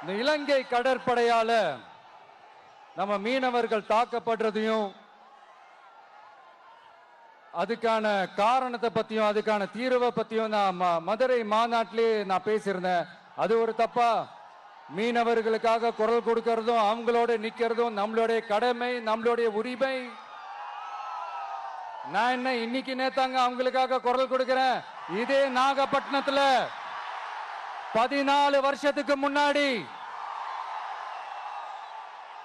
இந்த இலங்கை கடற்படையால நம்ம மீனவர்கள் தாக்கப்படுறதையும் அதுக்கான காரணத்தை பத்தியும் அதுக்கான தீர்வை பத்தியும் நான் மதுரை மாநாட்டிலே நான் பேசியிருந்தேன். அது ஒரு தப்பா? மீனவர்களுக்காக குரல் கொடுக்கறதும் அவங்களோட நிக்கிறதும் நம்மளுடைய கடமை, நம்மளுடைய உரிமை. நான் என்ன இன்னைக்கு நேத்தாங்க அவங்களுக்காக குரல் கொடுக்கிறேன். இதே நாகப்பட்டினத்துல 14 வருஷத்துக்கு முன்னாடி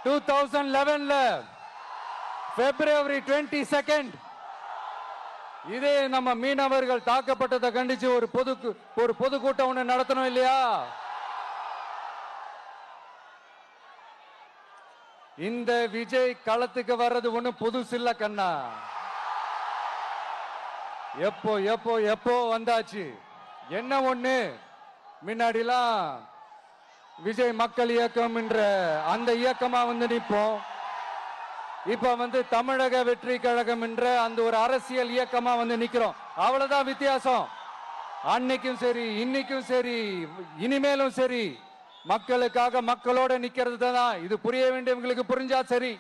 2011ல February 22 இதே நம்ம மீனவர்கள் தாக்கப்பட்டதை கண்டிச்சு ஒரு பொதுக்கூட்டம் ஒண்ணு நடத்தணும் இல்லையா? இந்த விஜய் களத்துக்கு வர்றது ஒண்ணு புதுசு இல்ல கண்ணா. எப்போ எப்போ எப்போ வந்தாச்சு. என்ன ஒண்ணு, முன்னாடிலாம் விஜய் மக்கள் இயக்கம் என்ற அந்த இயக்கமா நிற்போம். இப்ப தமிழக வெற்றி கழகம் என்ற அந்த ஒரு அரசியல் இயக்கமா நிக்கிறோம். அவ்வளவுதான் வித்தியாசம். அன்னைக்கும் சரி, இன்னைக்கும் சரி, இனிமேலும் சரி, மக்களுக்காக மக்களோட நிக்கிறது தான். இது புரிய வேண்டியவங்களுக்கு புரிஞ்சா சரி.